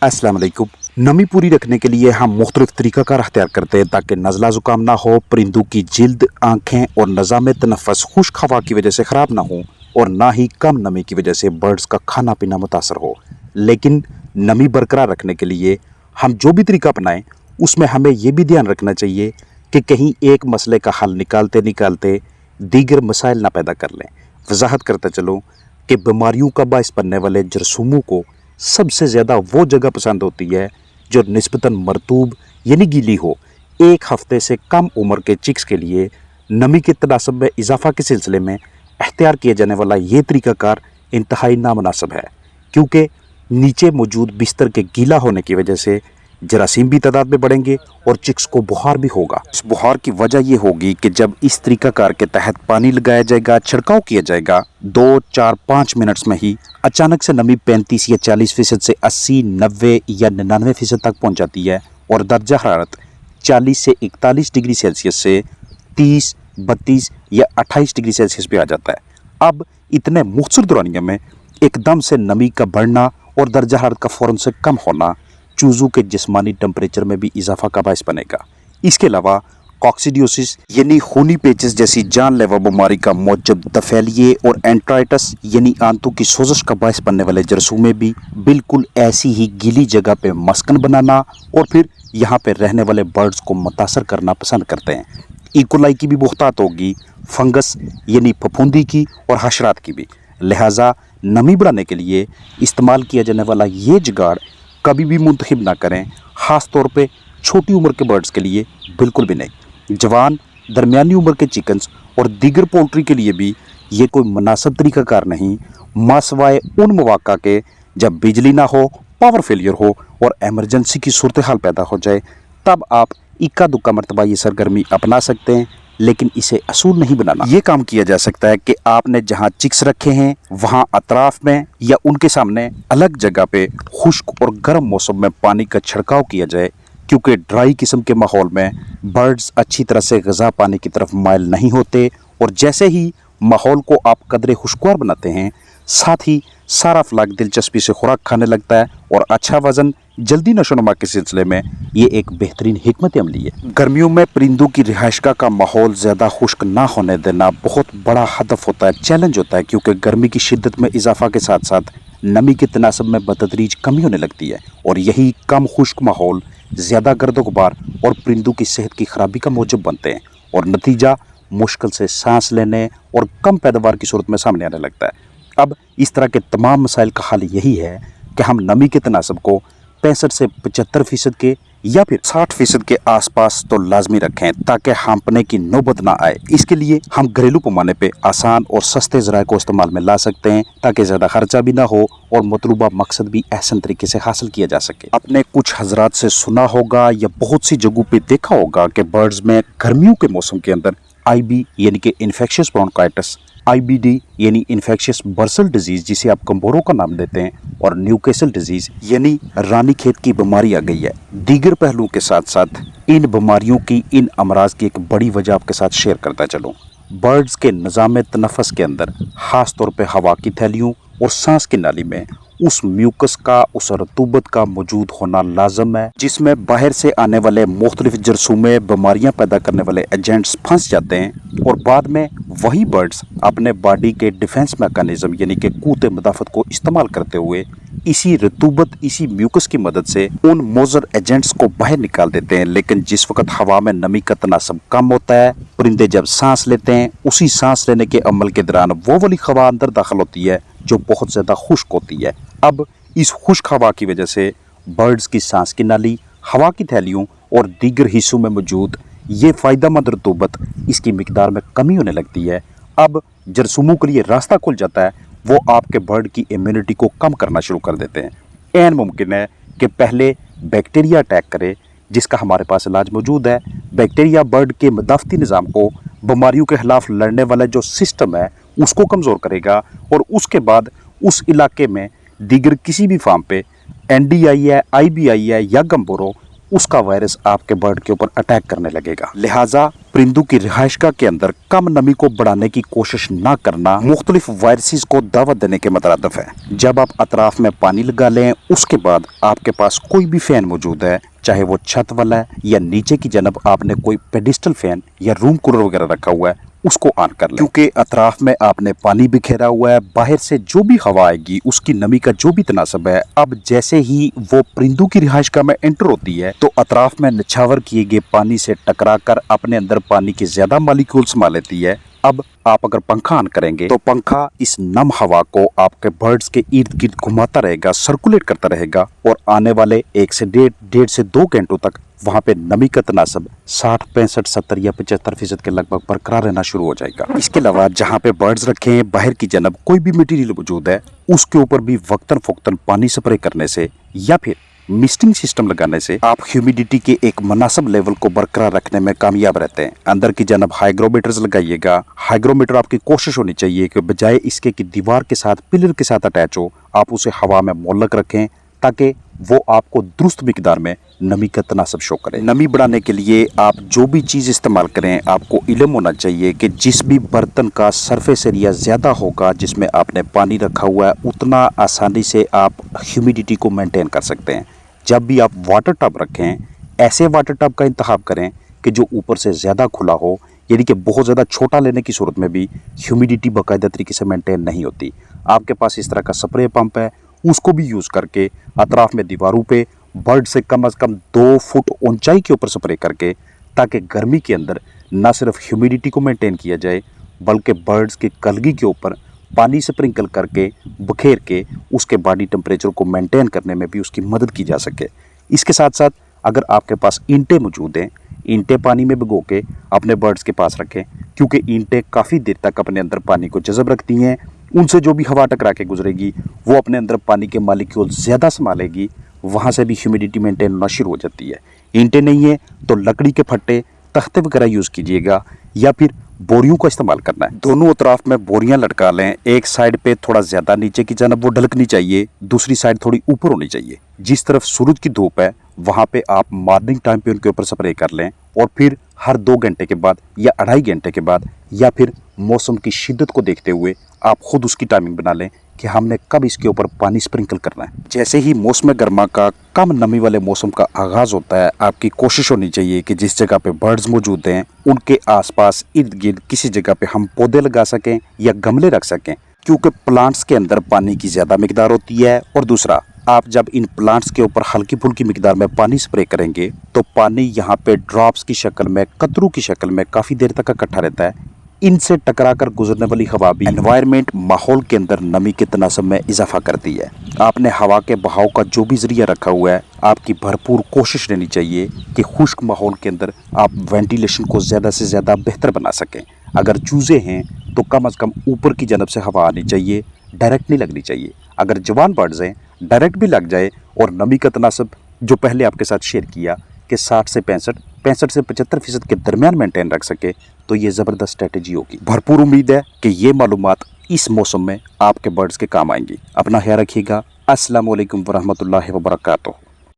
अस्सलाम वालेकुम। नमी पूरी रखने के लिए हम मुख्तलिफ तरीक़ाकार अख्तियार करते हैं ताकि नज़ला ज़ुकाम ना हो, परिंदों की जिल्द, आँखें और निज़ाम तनफ़्फ़ुस खुश्क हवा की वजह से ख़राब ना हो और ना ही कम नमी की वजह से बर्ड्स का खाना पीना मुतासर हो। लेकिन नमी बरकरार रखने के लिए हम जो भी तरीका अपनाएं उसमें हमें ये भी ध्यान रखना चाहिए कि कहीं एक मसले का हल निकालते निकालते दीगर मसाइल ना पैदा कर लें। वजाहत करता चलूँ कि बीमारियों का बाइस बनने वाले जरासीमों को सबसे ज़्यादा वो जगह पसंद होती है जो निस्बतन मरतूब यानी गीली हो। एक हफ्ते से कम उम्र के चिक्स के लिए नमी के तनासब में इजाफा के सिलसिले में अख्तियार किया जाने वाला ये तरीक़ाकार इंतहाई नामुनासिब है, क्योंकि नीचे मौजूद बिस्तर के गीला होने की वजह से जरासीम भी तादाद में बढ़ेंगे और चिक्स को बुखार भी होगा। इस बुखार की वजह यह होगी कि जब इस तरीक़ाकार के तहत पानी लगाया जाएगा, छिड़काव किया जाएगा, 2, 4, 5 मिनट्स में ही अचानक से नमी 35 या 40% से 80, 90 या 99% तक पहुंच जाती है और दर्जा हरारत 40 से 41 डिग्री सेल्सियस से 30, 32 या 28 डिग्री सेल्सियस पे आ जाता है। अब इतने मुख्तसर दौरानिया में एकदम से नमी का बढ़ना और दर्जा हरारत का फ़ौरन से कम होना चूज़ों के जिस्मानी टेम्परेचर में भी इजाफा का बायस बनेगा। इसके अलावा कॉक्सिडियोसिस यानी खूनी पेचिस जैसी जानलेवा बीमारी का मौजब दफेलिए और एंट्राइटिस यानी आंतों की सोजश का बायस बनने वाले जरासीम में भी बिल्कुल ऐसी ही गीली जगह पे मस्कन बनाना और फिर यहाँ पे रहने वाले बर्ड्स को मुतासर करना पसंद करते हैं। इकोलाई की भी बुख्तात होगी, फंगस यानी फफूंदी की और हशरात की भी। लिहाजा नमी बढ़ाने के लिए इस्तेमाल किया जाने वाला ये जुगाड़ कभी भी मुंतखब ना करें, ख़ास तौर पे छोटी उम्र के बर्ड्स के लिए बिल्कुल भी नहीं। जवान दरमियानी उम्र के चिकन्स और दीगर पोल्ट्री के लिए भी ये कोई मुनासिब तरीक़ाकार नहीं, मासवाए उन मौक़ा के जब बिजली ना हो, पावर फेलियर हो और एमरजेंसी की सूरत हाल पैदा हो जाए, तब आप इक्का दुक्का मरतबा ये सरगर्मी अपना सकते हैं, लेकिन इसे असूल नहीं बनाना। ये काम किया जा सकता है कि आपने जहाँ चिक्स रखे हैं वहाँ अतराफ में या उनके सामने अलग जगह पे खुश्क और गर्म मौसम में पानी का छिड़काव किया जाए, क्योंकि ड्राई किस्म के माहौल में बर्ड्स अच्छी तरह से ग़िज़ा पाने की तरफ माइल नहीं होते और जैसे ही माहौल को आप कदरे खुशगवार बनाते हैं, साथ ही सारा फ्लाक दिलचस्पी से खुराक खाने लगता है और अच्छा वज़न जल्दी नशोनुमा के सिलसिले में ये एक बेहतरीन हिकमत अमली है। गर्मियों में परिंदों की रिहाइशगाह का माहौल ज़्यादा खुश्क ना होने देना बहुत बड़ा हदफ होता है, चैलेंज होता है, क्योंकि गर्मी की शिद्दत में इजाफा के साथ साथ नमी के तनासब में बतदरीज कमी होने लगती है और यही कम खुश्क माहौल ज़्यादा गर्दो गुबार और परिंदों की सेहत की खराबी का मौजब बनते हैं और नतीजा मुश्किल से सांस लेने और कम पैदावार की सूरत में सामने आने लगता है। अब इस तरह के तमाम मसाइल का हल यही है कि हम नमी के तनासब को 65 से 75% के या फिर 60% के आसपास तो लाजमी रखें ताकि हाँपने की नौबत ना आए। इसके लिए हम घरेलू पैमाने पे आसान और सस्ते ज़राए को इस्तेमाल में ला सकते हैं ताकि ज़्यादा खर्चा भी ना हो और मतलूबा मकसद भी अहसन तरीके से हासिल किया जा सके। आपने कुछ हजरात से सुना होगा या बहुत सी जगहों पे देखा होगा कि बर्ड्स में गर्मियों के मौसम के अंदर IB यानी कि इन्फेक्शियस ब्रोंकाइटिस, IBD यानी इन्फेक्शियस बर्सल डिजीज़ जिसे आप कंबोरो का नाम देते हैं और न्यूकेसल डिजीज़ यानी रानी खेत की बीमारी आ गई है। दीगर पहलुओं के साथ साथ इन बीमारियों की, इन अमराज की एक बड़ी वजह आपके साथ शेयर करता चलूँ। बर्ड्स के निज़ाम तनफ़्फ़ुस के अंदर ख़ास तौर पे हवा की थैलियों और सांस की नाली में उस म्यूकस का, उस रतूबत का मौजूद होना लाजम है जिसमें बाहर से आने वाले मुख्तलिफ जरासीम बीमारियां पैदा करने वाले एजेंट्स फंस जाते हैं और बाद में वही बर्ड्स अपने बॉडी के डिफेंस मैकेनिज्म यानी कि क़ुव्वत मदाफ़त को इस्तेमाल करते हुए इसी रतूबत, इसी म्यूकस की मदद से उन मोज़र एजेंट्स को बाहर निकाल देते हैं। लेकिन जिस वक्त हवा में नमी का तनासब कम होता है, परिंदे जब सांस लेते हैं, उसी सांस लेने के अमल के दौरान वो वाली हवा अंदर दाखिल होती है जो बहुत ज़्यादा खुश्क होती है। अब इस खुश्क हवा की वजह से बर्ड्स की सांस की नाली, हवा की थैलियों और दीगर हिस्सों में मौजूद ये फ़ायदेमंद रतूबत, इसकी मिकदार में कमी होने लगती है। अब जरासीमों के लिए रास्ता खुल जाता है, वो आपके बर्ड की इम्यूनिटी को कम करना शुरू कर देते हैं। ऐन मुमकिन है कि पहले बैक्टीरिया अटैक करे, जिसका हमारे पास इलाज मौजूद है। बैक्टीरिया बर्ड के मदाफ़ती निज़ाम को, बीमारियों के ख़िलाफ़ लड़ने वाला जो सिस्टम है उसको कमज़ोर करेगा और उसके बाद उस इलाके में दीगर किसी भी फार्म पे NDI है, IBI है या गम्बोरो, उसका वायरस आपके बर्ड के ऊपर अटैक करने लगेगा। लिहाजा परिंदों की रिहाइशगाह के अंदर कम नमी को बढ़ाने की कोशिश न करना मुख्तलिफ वायरसेस को दावत देने के मुतरादिफ है। जब आप अतराफ में पानी लगा लें, उसके बाद आपके पास कोई भी फैन मौजूद है, चाहे वो छत वाला है या नीचे की जनब आपने कोई पेडिस्टल फैन या रूम कूलर वगैरह रखा हुआ है, उसको ऑन कर लें। क्योंकि अतराफ में आपने पानी बिखेरा हुआ है, बाहर से जो भी हवा आएगी उसकी नमी का जो भी तनासब है, अब जैसे ही वो परिंदों की रिहाइशगाह में एंटर होती है तो अतराफ में निछावर किए गए पानी से टकरा कर अपने अंदर पानी के ज्यादा मालिक्यूल समा लेती है। अब आप अगर पंखा ऑन करेंगे तो पंखा इस नम हवा को आपके बर्ड्स के इर्द गिर्द घुमाता रहेगा, सर्कुलेट करता रहेगा और आने वाले 1 से 1.5 से 2 घंटों तक वहाँ पे नमी का तनासब 60, 65, 70 या 75% के लगभग बरकरार रहना शुरू हो जाएगा। इसके अलावा जहाँ पे बर्ड्स रखे हैं बाहर की जनब कोई भी मटेरियल मौजूद है, उसके ऊपर भी वक्तन फोक्तन पानी स्प्रे करने से या फिर मिस्टिंग सिस्टम लगाने से आप ह्यूमिडिटी के एक मुनासिब लेवल को बरकरार रखने में कामयाब रहते हैं। अंदर की जनब हाइग्रोमीटर्स लगाइएगा। हाइग्रोमीटर आपकी कोशिश होनी चाहिए कि बजाय इसके कि दीवार के साथ पिलर के साथ अटैच हो, आप उसे हवा में मोल्लक रखें ताकि वो आपको दुरुस्त मिकदार में नमी का तनासब शो करे। नमी बढ़ाने के लिए आप जो भी चीज़ इस्तेमाल करें, आपको इल्म होना चाहिए कि जिस भी बर्तन का सरफेस एरिया ज़्यादा होगा जिसमें आपने पानी रखा हुआ है, उतना आसानी से आप ह्यूमिडिटी को मेंटेन कर सकते हैं। जब भी आप वाटर टब रखें, ऐसे वाटर टब का इंतखाब करें कि जो ऊपर से ज़्यादा खुला हो, यानी कि बहुत ज़्यादा छोटा लेने की सूरत में भी ह्यूमिडिटी बाकायदा तरीके से मेंटेन नहीं होती। आपके पास इस तरह का स्प्रे पंप है, उसको भी यूज़ करके अतराफ में दीवारों पे बर्ड से कम 2 फुट ऊंचाई के ऊपर स्प्रे करके, ताकि गर्मी के अंदर न सिर्फ ह्यूमिडिटी को मेंटेन किया जाए बल्कि बर्ड्स के कलगी के ऊपर पानी स्प्रिंकल करके बखेर के उसके बॉडी टेम्परेचर को मेंटेन करने में भी उसकी मदद की जा सके। इसके साथ साथ अगर आपके पास ईंटें मौजूद हैं, ईंटें पानी में भिगो के अपने बर्ड्स के पास रखें, क्योंकि ईंटें काफ़ी देर तक अपने अंदर पानी को जज़ब रखती हैं। उनसे जो भी हवा टकरा के गुजरेगी वो अपने अंदर पानी के मालिक्यूल ज़्यादा संभालेगी, वहाँ से भी ह्यूमिडिटी मेंटेन होना शुरू हो जाती है। ईंटें नहीं है तो लकड़ी के फट्टे, तख्ते वगैरह यूज़ कीजिएगा या फिर बोरियों का इस्तेमाल करना है। दोनों अतराफ में बोरियां लटका लें। एक साइड पे थोड़ा ज़्यादा नीचे की जानब वो ढलकनी चाहिए, दूसरी साइड थोड़ी ऊपर होनी चाहिए। जिस तरफ सूरज की धूप है वहाँ पे आप मॉर्निंग टाइम पे उनके ऊपर स्प्रे कर लें और फिर हर 2 घंटे के बाद या 2.5 घंटे के बाद या फिर मौसम की शिद्दत को देखते हुए आप खुद उसकी टाइमिंग बना लें कि हमने कब इसके ऊपर पानी स्प्रिंकल करना है। जैसे ही मौसम गर्मा का कम नमी वाले मौसम का आगाज़ होता है, आपकी कोशिश होनी चाहिए कि जिस जगह पे बर्ड्स मौजूद हैं उनके आसपास इर्द गिर्द किसी जगह पे हम पौधे लगा सकें या गमले रख सकें, क्योंकि प्लांट्स के अंदर पानी की ज़्यादा मिकदार होती है। और दूसरा, आप जब इन प्लांट्स के ऊपर हल्की फुल्की मिकदार में पानी स्प्रे करेंगे तो पानी यहाँ पे ड्रॉप्स की शक्ल में, कतरों की शक्ल में काफ़ी देर तक इकट्ठा रहता है। इनसे टकरा कर गुजरने वाली हवा भी एनवायरनमेंट, माहौल के अंदर नमी के तनासब में इजाफा करती है। आपने हवा के बहाव का जो भी जरिया रखा हुआ है, आपकी भरपूर कोशिश रहनी चाहिए कि खुश्क माहौल के अंदर आप वेंटिलेशन को ज़्यादा से ज़्यादा बेहतर बना सकें। अगर चूज़े हैं तो कम से कम ऊपर की जानब से हवा आनी चाहिए, डायरेक्ट नहीं लगनी चाहिए। अगर जवान बर्ड्स हैं डायरेक्ट भी लग जाए और नमी का तनासब जो पहले आपके साथ शेयर किया कि 60 से 65, 65 से 75% के दरमियान मेंटेन रख सके, तो ये ज़बरदस्त स्ट्रेटजी होगी। भरपूर उम्मीद है कि ये मालूमात इस मौसम में आपके बर्ड्स के काम आएंगी। अपना ख्याल रखिएगा। अस्सलाम वालेकुम वरहमतुल्लाहि वबरकातुहू।